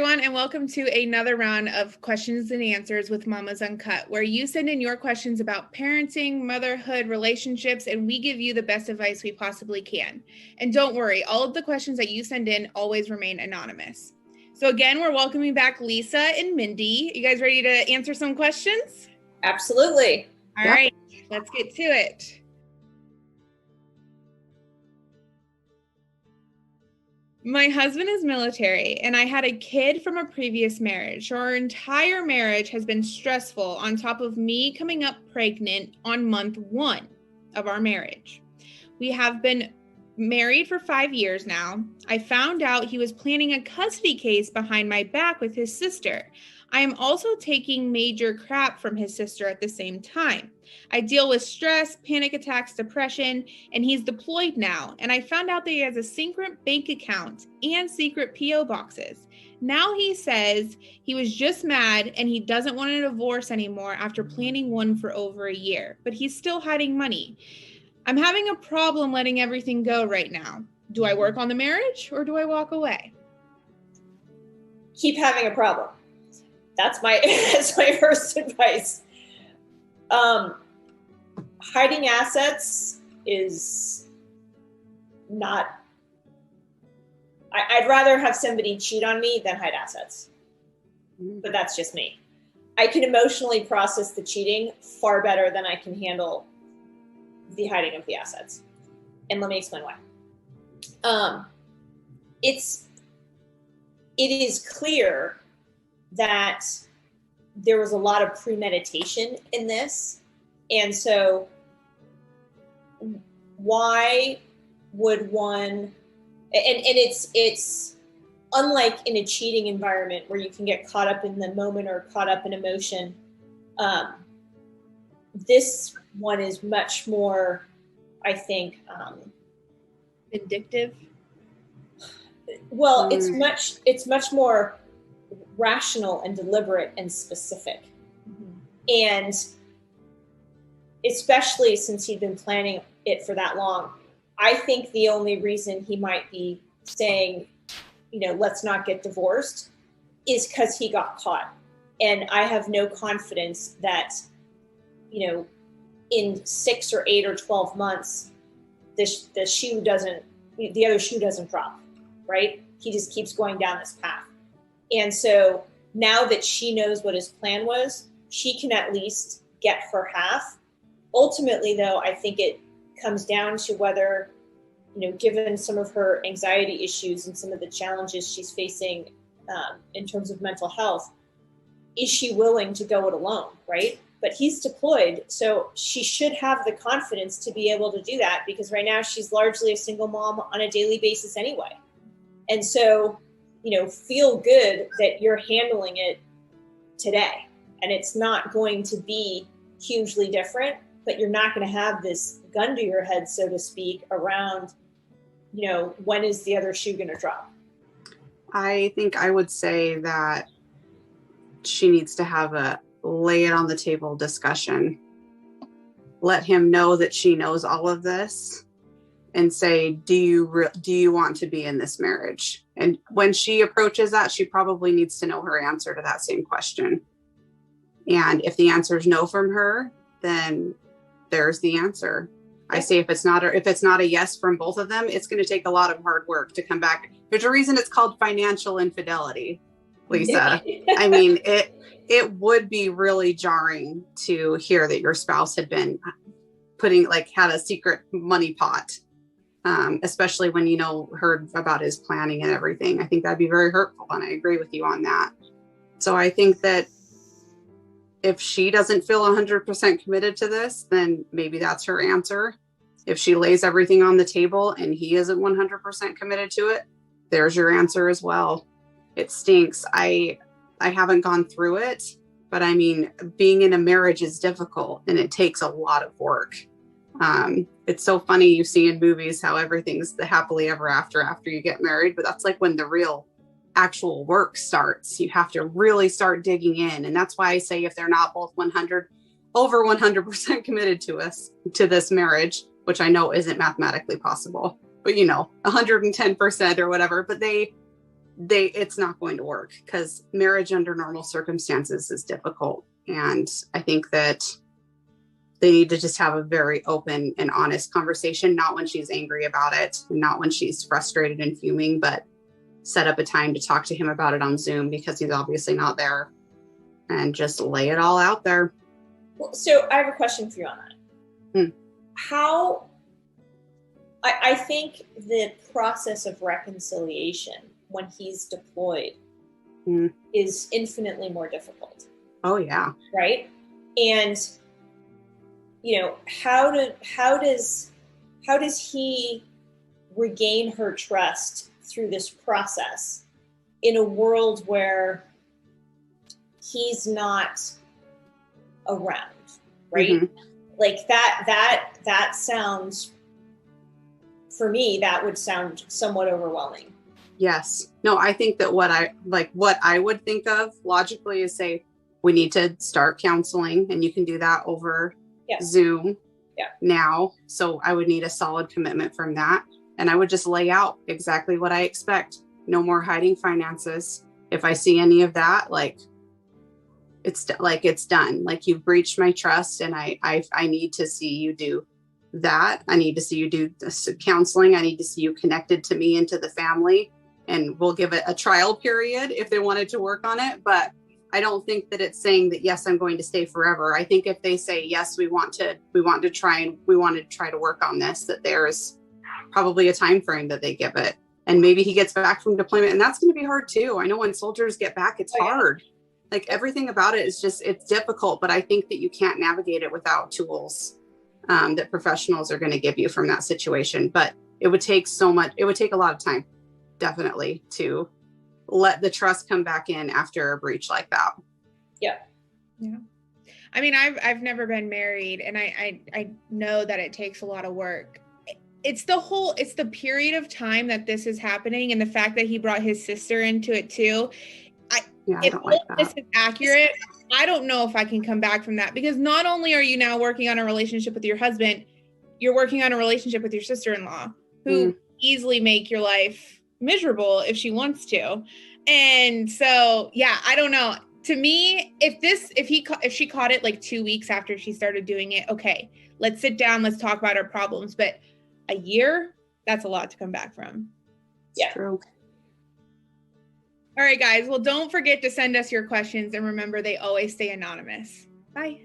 everyone, and welcome to another round of questions and answers with Mamas Uncut, where you send in your questions about parenting, motherhood, relationships, and we give you the best advice we possibly can. And don't worry, all of the questions that you send in always remain anonymous. So again, we're welcoming back Lisa and Mindy. You guys ready to answer some questions? Absolutely. All right, let's get to it. My husband is military, and I had a kid from a previous marriage. So our entire marriage has been stressful on top of me coming up pregnant on month 1 of our marriage. We have been married for 5 years now. I found out he was planning a custody case behind my back with his sister. I am also taking major crap from his sister at the same time. I deal with stress, panic attacks, depression, and he's deployed now. And I found out that he has a secret bank account and secret PO boxes. Now he says he was just mad and he doesn't want a divorce anymore after planning one for over a year, but he's still hiding money. I'm having a problem letting everything go right now. Do I work on the marriage or do I walk away? Keep having a problem. That's my first advice. Hiding assets is not, I'd rather have somebody cheat on me than hide assets. But that's just me. I can emotionally process the cheating far better than I can handle the hiding of the assets. And let me explain why. It is clear that there was a lot of premeditation in this. And so why would one, and it's unlike in a cheating environment where you can get caught up in the moment or caught up in emotion. This one is much more, I think, Vindictive? Well, it's much more rational and deliberate and specific. And especially since he'd been planning it for that long, I think the only reason he might be saying, let's not get divorced is because he got caught. And I have no confidence that, in 6 or 8 or 12 months, the other shoe doesn't drop, right? He just keeps going down this path. And so now that she knows what his plan was, she can at least get her half. Ultimately, though, I think it comes down to whether, given some of her anxiety issues and some of the challenges she's facing in terms of mental health, is she willing to go it alone, right? But he's deployed, so she should have the confidence to be able to do that because right now she's largely a single mom on a daily basis anyway. And so, feel good that you're handling it today. And it's not going to be hugely different, but you're not going to have this gun to your head, so to speak, around, when is the other shoe going to drop? I think I would say that she needs to have a lay it on the table discussion. Let him know that she knows all of this and say, do you want to be in this marriage? And when she approaches that, she probably needs to know her answer to that same question. And if the answer is no from her, then there's the answer. I say if it's not a yes from both of them, it's going to take a lot of hard work to come back. There's a reason it's called financial infidelity, Lisa. I mean, it would be really jarring to hear that your spouse had been had a secret money pot, especially when heard about his planning and everything. I think that'd be very hurtful, and I agree with you on that. So I think that if she doesn't feel 100% committed to this, then maybe that's her answer. If she lays everything on the table and he isn't 100% committed to it, there's your answer as well. It stinks. I haven't gone through it, but I mean, being in a marriage is difficult and it takes a lot of work. It's so funny you see in movies how everything's the happily ever after you get married, but that's like when the real actual work starts. You have to really start digging in. And that's why I say if they're not both over 100% committed to this marriage, which I know isn't mathematically possible, but 110% or whatever, but they it's not going to work, because marriage under normal circumstances is difficult. And I think that they need to just have a very open and honest conversation, not when she's angry about it, not when she's frustrated and fuming, but set up a time to talk to him about it on Zoom, because he's obviously not there, and just lay it all out there. Well, so I have a question for you on that. How, I think the process of reconciliation when he's deployed is infinitely more difficult. Oh yeah. Right. And, you know, how does he regain her trust through this process in a world where he's not around, right? Mm-hmm. Like that sounds, for me, that would sound somewhat overwhelming. Yes. No, I think that what I would think of logically is, say, we need to start counseling, and you can do that over Zoom now. So I would need a solid commitment from that. And I would just lay out exactly what I expect. No more hiding finances. If I see any of that, it's done. Like, you've breached my trust, and I need to see you do that. I need to see you do this counseling. I need to see you connected to me and to the family. And we'll give it a trial period if they wanted to work on it. But I don't think that it's saying that, yes, I'm going to stay forever. I think if they say, yes, we want to try to work on this, that there's probably a time frame that they give it. And maybe he gets back from deployment, and that's going to be hard too. I know when soldiers get back, it's hard. Like, everything about it is just, it's difficult, but I think that you can't navigate it without tools that professionals are going to give you from that situation. But it would take a lot of time, definitely, to let the trust come back in after a breach like that. Yeah. I mean, I've never been married, and I know that it takes a lot of work. It's the period of time that this is happening, and the fact that he brought his sister into it too. If this is accurate, I don't know if I can come back from that, because not only are you now working on a relationship with your husband, you're working on a relationship with your sister-in-law, who easily make your life miserable if she wants to. And so, I don't know. To me, if she caught it like 2 weeks after she started doing it, okay, let's sit down, let's talk about our problems. But a year, that's a lot to come back from. Yeah. True. All right, guys. Well, don't forget to send us your questions, and remember, they always stay anonymous. Bye.